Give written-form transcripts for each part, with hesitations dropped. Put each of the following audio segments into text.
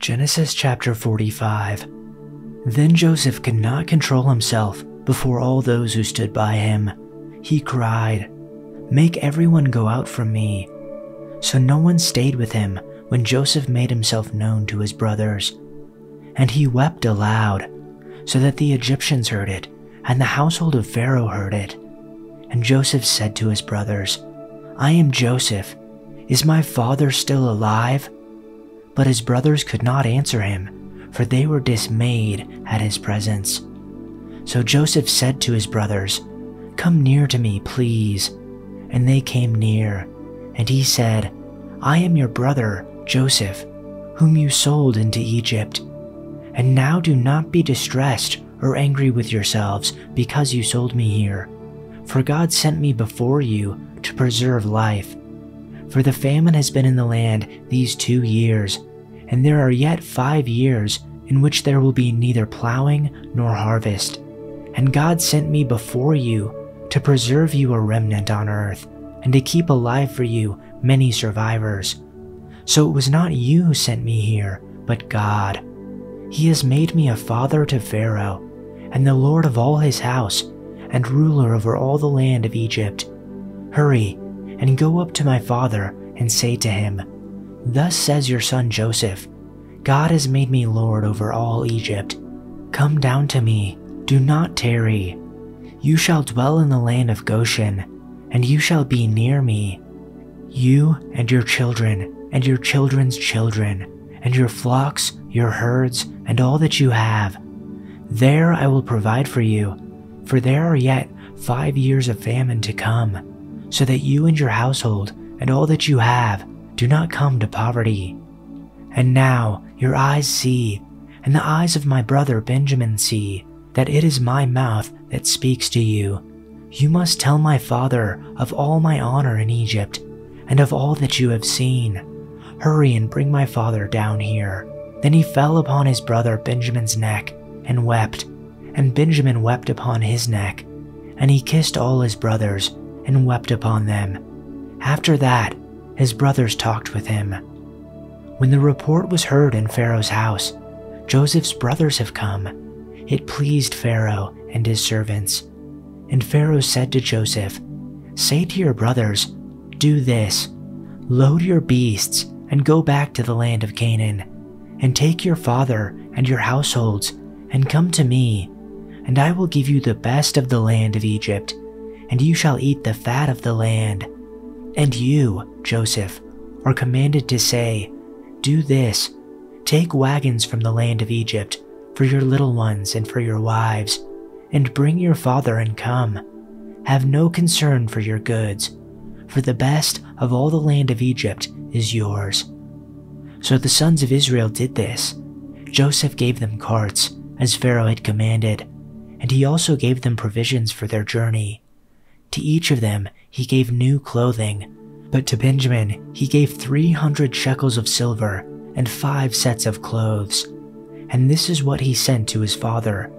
Genesis chapter 45. Then Joseph could not control himself before all those who stood by him. He cried, "Make everyone go out from me." So no one stayed with him when Joseph made himself known to his brothers. And he wept aloud, so that the Egyptians heard it, and the household of Pharaoh heard it. And Joseph said to his brothers, "I am Joseph. Is my father still alive?" But his brothers could not answer him, for they were dismayed at his presence. So Joseph said to his brothers, "Come near to me, please." And they came near, and he said, "I am your brother, Joseph, whom you sold into Egypt. And now do not be distressed or angry with yourselves because you sold me here, for God sent me before you to preserve life. For the famine has been in the land these 2 years, and there are yet 5 years in which there will be neither plowing nor harvest. And God sent me before you to preserve you a remnant on earth, and to keep alive for you many survivors. So it was not you who sent me here, but God. He has made me a father to Pharaoh, and the Lord of all his house, and ruler over all the land of Egypt. Hurry, and go up to my father, and say to him, 'Thus says your son Joseph, God has made me lord over all Egypt. Come down to me, do not tarry. You shall dwell in the land of Goshen, and you shall be near me, you and your children, and your children's children, and your flocks, your herds, and all that you have. There I will provide for you, for there are yet 5 years of famine to come, so that you and your household and all that you have do not come to poverty. And now your eyes see, and the eyes of my brother Benjamin see, that it is my mouth that speaks to you. You must tell my father of all my honor in Egypt, and of all that you have seen. Hurry and bring my father down here." Then he fell upon his brother Benjamin's neck and wept, and Benjamin wept upon his neck, and he kissed all his brothers and wept upon them. After that, his brothers talked with him. When the report was heard in Pharaoh's house, "Joseph's brothers have come," it pleased Pharaoh and his servants. And Pharaoh said to Joseph, "Say to your brothers, 'Do this, load your beasts and go back to the land of Canaan, and take your father and your households and come to me, and I will give you the best of the land of Egypt, and you shall eat the fat of the land.' And you, Joseph, are commanded to say, 'Do this, take wagons from the land of Egypt for your little ones and for your wives, and bring your father and come. Have no concern for your goods, for the best of all the land of Egypt is yours.' So the sons of Israel did this. Joseph gave them carts, as Pharaoh had commanded, and he also gave them provisions for their journey. To each of them he gave new clothing, but to Benjamin he gave 300 shekels of silver and 5 sets of clothes. And this is what he sent to his father: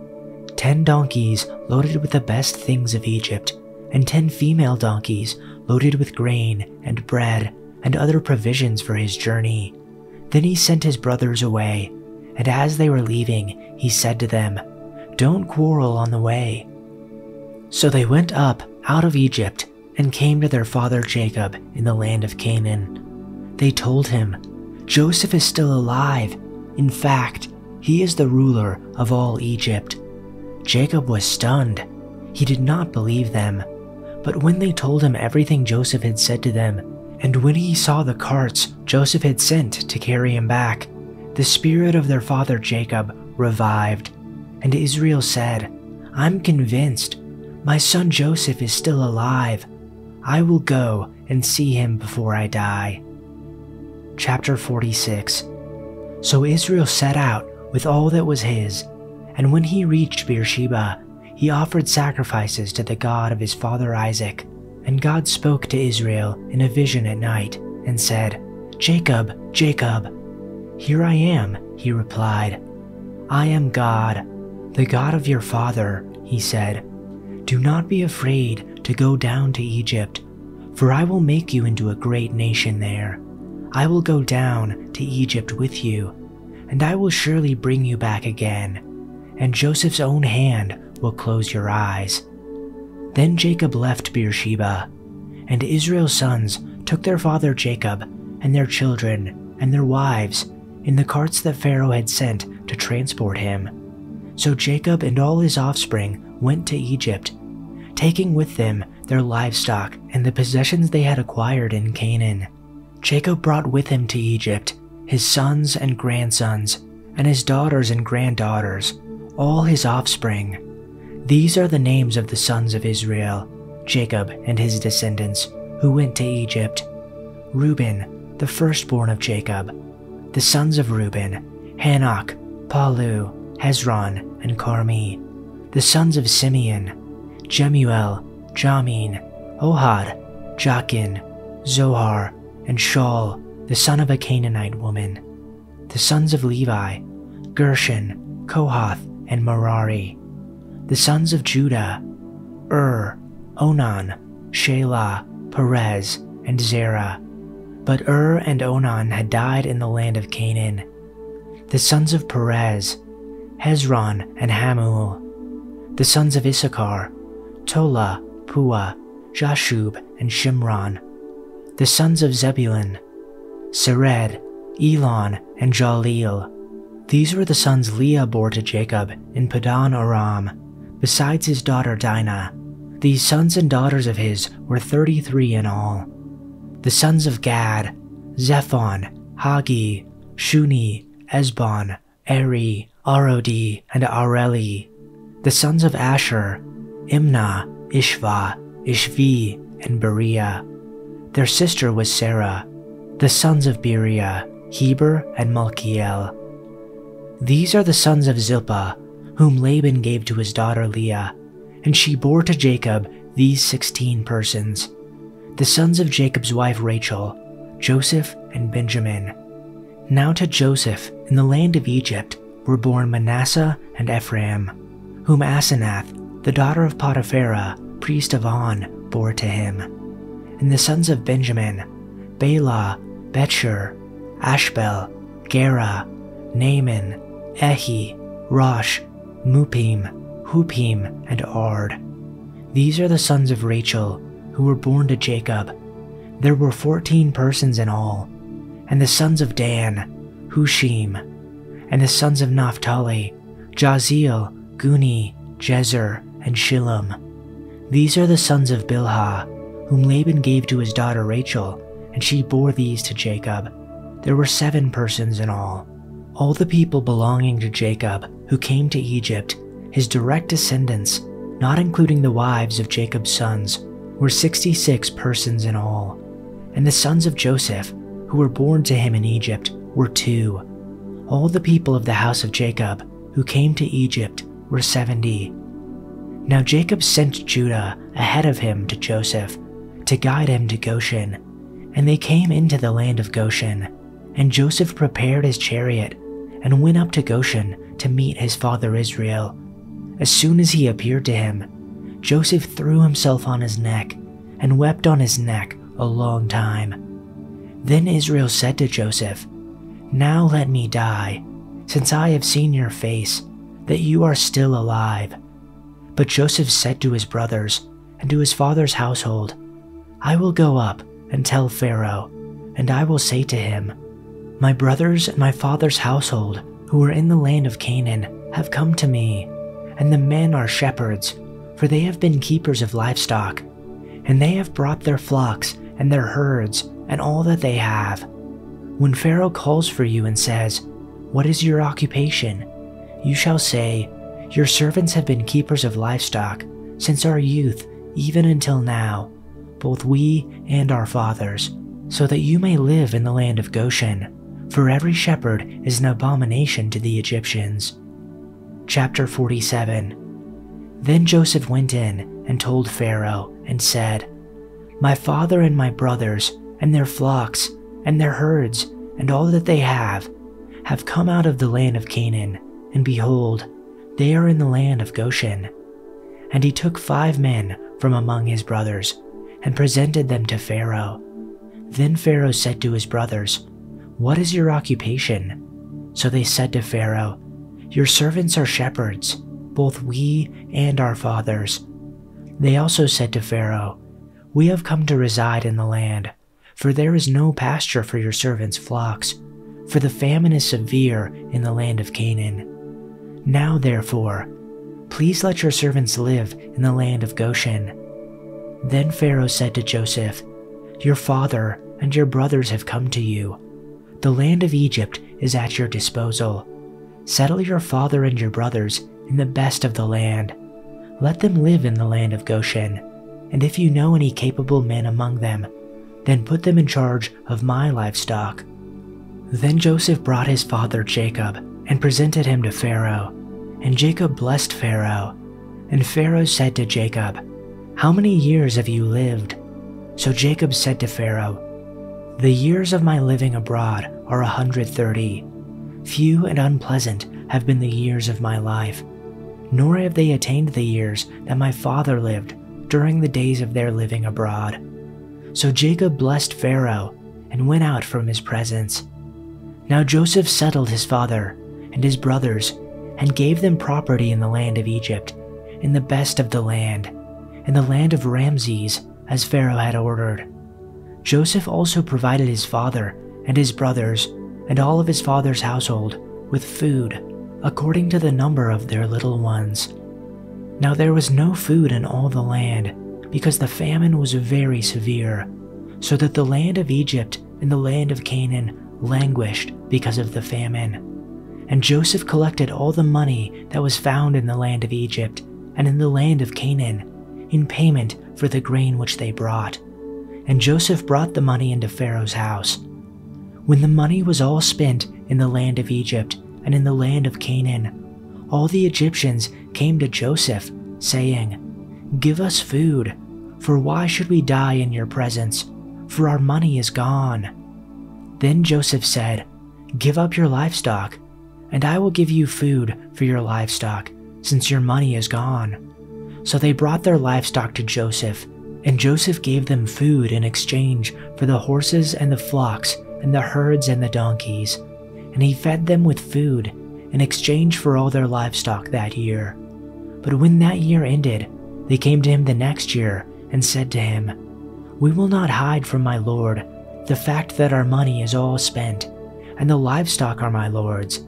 10 donkeys loaded with the best things of Egypt, and 10 female donkeys loaded with grain and bread and other provisions for his journey. Then he sent his brothers away, and as they were leaving, he said to them, 'Don't quarrel on the way.' So they went up out of Egypt and came to their father Jacob in the land of Canaan. They told him, 'Joseph is still alive. In fact, he is the ruler of all Egypt.' Jacob was stunned. He did not believe them. But when they told him everything Joseph had said to them, and when he saw the carts Joseph had sent to carry him back, the spirit of their father Jacob revived. And Israel said, 'I'm convinced. My son Joseph is still alive. I will go and see him before I die.'" Chapter 46. So Israel set out with all that was his, and when he reached Beersheba, he offered sacrifices to the God of his father Isaac. And God spoke to Israel in a vision at night and said, "Jacob, Jacob." "Here I am," he replied. "I am God, the God of your father," he said. "Do not be afraid to go down to Egypt, for I will make you into a great nation there. I will go down to Egypt with you, and I will surely bring you back again, and Joseph's own hand will close your eyes." Then Jacob left Beersheba, and Israel's sons took their father Jacob and their children and their wives in the carts that Pharaoh had sent to transport him. So Jacob and all his offspring went to Egypt, taking with them their livestock and the possessions they had acquired in Canaan. Jacob brought with him to Egypt his sons and grandsons, and his daughters and granddaughters, all his offspring. These are the names of the sons of Israel, Jacob and his descendants, who went to Egypt. Reuben, the firstborn of Jacob. The sons of Reuben, Hanok, Palu, Hezron, and Carmi. The sons of Simeon, Jemuel, Jamin, Ohad, Jachin, Zohar, and Shaul, the son of a Canaanite woman. The sons of Levi, Gershon, Kohath, and Merari. The sons of Judah, Onan, Shelah, Perez, and Zerah. But and Onan had died in the land of Canaan. The sons of Perez, Hezron, and Hamul. The sons of Issachar, Tola, Pua, Jashub, and Shimron. The sons of Zebulun, Sered, Elon, and Jaleel. These were the sons Leah bore to Jacob in Padan Aram, besides his daughter Dinah. These sons and daughters of his were 33 in all. The sons of Gad, Zephon, Hagi, Shuni, Esbon, Eri, Arodi, and Areli. The sons of Asher, Imnah, Ishva, Ishvi, and Beriah. Their sister was Sarah. The sons of Beriah, Heber, and Malkiel. These are the sons of Zilpah, whom Laban gave to his daughter Leah, and she bore to Jacob these 16 persons. The sons of Jacob's wife Rachel, Joseph, and Benjamin. Now to Joseph in the land of Egypt were born Manasseh and Ephraim, whom Asenath, the daughter of Potipharah, priest of On, bore to him. And the sons of Benjamin, Bela, Betshur, Ashbel, Gera, Naaman, Ehi, Rosh, Mupim, Hupim, and Ard. These are the sons of Rachel, who were born to Jacob. There were 14 persons in all. And the sons of Dan, Hushim. And the sons of Naphtali, Jaziel, Guni, Jezer, and Shillem. These are the sons of Bilhah, whom Laban gave to his daughter Rachel, and she bore these to Jacob. There were 7 persons in all. All the people belonging to Jacob who came to Egypt, his direct descendants, not including the wives of Jacob's sons, were 66 persons in all. And the sons of Joseph, who were born to him in Egypt, were 2. All the people of the house of Jacob who came to Egypt were 70. Now Jacob sent Judah ahead of him to Joseph, to guide him to Goshen. And they came into the land of Goshen, and Joseph prepared his chariot, and went up to Goshen to meet his father Israel. As soon as he appeared to him, Joseph threw himself on his neck, and wept on his neck a long time. Then Israel said to Joseph, "Now let me die, since I have seen your face, that you are still alive." But Joseph said to his brothers and to his father's household, "I will go up and tell Pharaoh, and I will say to him, 'My brothers and my father's household, who are in the land of Canaan, have come to me, and the men are shepherds, for they have been keepers of livestock, and they have brought their flocks and their herds and all that they have.' When Pharaoh calls for you and says, 'What is your occupation?' you shall say, 'Your servants have been keepers of livestock since our youth, even until now, both we and our fathers, so that you may live in the land of Goshen, for every shepherd is an abomination to the Egyptians." Chapter 47. Then Joseph went in and told Pharaoh and said, "My father and my brothers and their flocks and their herds and all that they have come out of the land of Canaan, and behold, they are in the land of Goshen." And he took 5 men from among his brothers and presented them to Pharaoh. Then Pharaoh said to his brothers, "What is your occupation?" So they said to Pharaoh, "Your servants are shepherds, both we and our fathers." They also said to Pharaoh, "We have come to reside in the land, for there is no pasture for your servants' flocks, for the famine is severe in the land of Canaan. Now therefore, please let your servants live in the land of Goshen." Then Pharaoh said to Joseph, "Your father and your brothers have come to you. The land of Egypt is at your disposal. Settle your father and your brothers in the best of the land. Let them live in the land of Goshen, and if you know any capable men among them, then put them in charge of my livestock." Then Joseph brought his father Jacob and presented him to Pharaoh, and Jacob blessed Pharaoh. And Pharaoh said to Jacob, "How many years have you lived?" So Jacob said to Pharaoh, "The years of my living abroad are 130. Few and unpleasant have been the years of my life, nor have they attained the years that my father lived during the days of their living abroad." So Jacob blessed Pharaoh and went out from his presence. Now Joseph settled his father and his brothers and gave them property in the land of Egypt, in the best of the land, in the land of Ramses, as Pharaoh had ordered. Joseph also provided his father and his brothers and all of his father's household with food, according to the number of their little ones. Now there was no food in all the land, because the famine was very severe, so that the land of Egypt and the land of Canaan languished because of the famine. And Joseph collected all the money that was found in the land of Egypt and in the land of Canaan, in payment for the grain which they brought. And Joseph brought the money into Pharaoh's house. When the money was all spent in the land of Egypt and in the land of Canaan, all the Egyptians came to Joseph, saying, "Give us food, for why should we die in your presence? For our money is gone." Then Joseph said, "Give up your livestock, and I will give you food for your livestock, since your money is gone." So they brought their livestock to Joseph, and Joseph gave them food in exchange for the horses and the flocks and the herds and the donkeys, and he fed them with food in exchange for all their livestock that year. But when that year ended, they came to him the next year and said to him, "We will not hide from my lord the fact that our money is all spent, and the livestock are my lord's.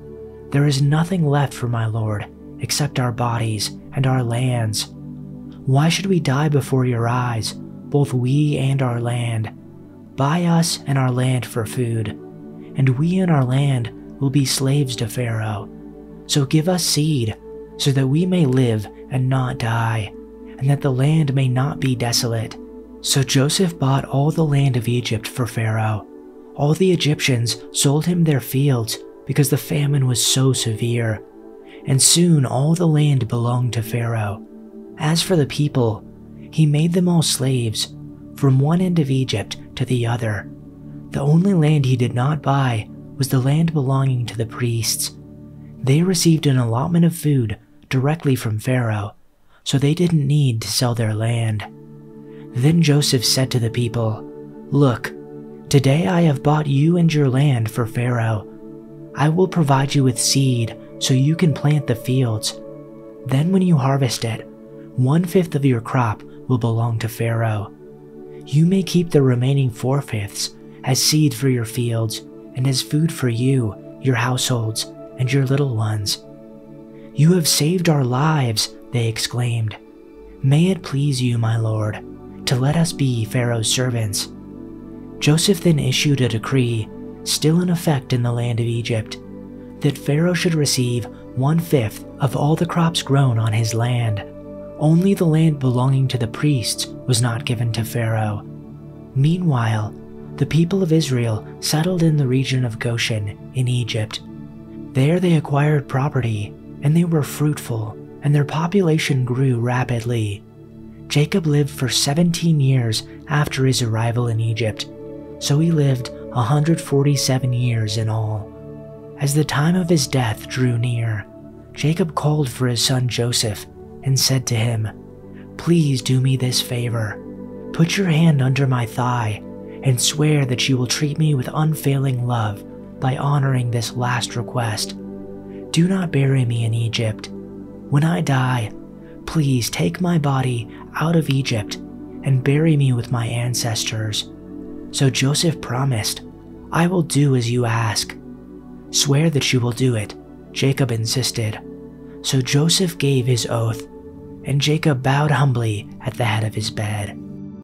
There is nothing left for my lord except our bodies and our lands. Why should we die before your eyes, both we and our land? Buy us and our land for food, and we and our land will be slaves to Pharaoh. So give us seed, so that we may live and not die, and that the land may not be desolate." So Joseph bought all the land of Egypt for Pharaoh. All the Egyptians sold him their fields because the famine was so severe, and soon all the land belonged to Pharaoh. As for the people, he made them all slaves, from one end of Egypt to the other. The only land he did not buy was the land belonging to the priests. They received an allotment of food directly from Pharaoh, so they didn't need to sell their land. Then Joseph said to the people, "Look, today I have bought you and your land for Pharaoh. I will provide you with seed so you can plant the fields. Then when you harvest it, 1/5 of your crop will belong to Pharaoh. You may keep the remaining 4/5 as seed for your fields and as food for you, your households, and your little ones." "You have saved our lives," they exclaimed. "May it please you, my lord, to let us be Pharaoh's servants." Joseph then issued a decree, still in effect in the land of Egypt, that Pharaoh should receive 1/5 of all the crops grown on his land. Only the land belonging to the priests was not given to Pharaoh. Meanwhile, the people of Israel settled in the region of Goshen in Egypt. There they acquired property, and they were fruitful, and their population grew rapidly. Jacob lived for 17 years after his arrival in Egypt, so he lived 147 years in all. As the time of his death drew near, Jacob called for his son Joseph and said to him, "Please do me this favor. Put your hand under my thigh and swear that you will treat me with unfailing love by honoring this last request. Do not bury me in Egypt. When I die, please take my body out of Egypt and bury me with my ancestors." So Joseph promised, "I will do as you ask." "Swear that you will do it," Jacob insisted. So Joseph gave his oath, and Jacob bowed humbly at the head of his bed.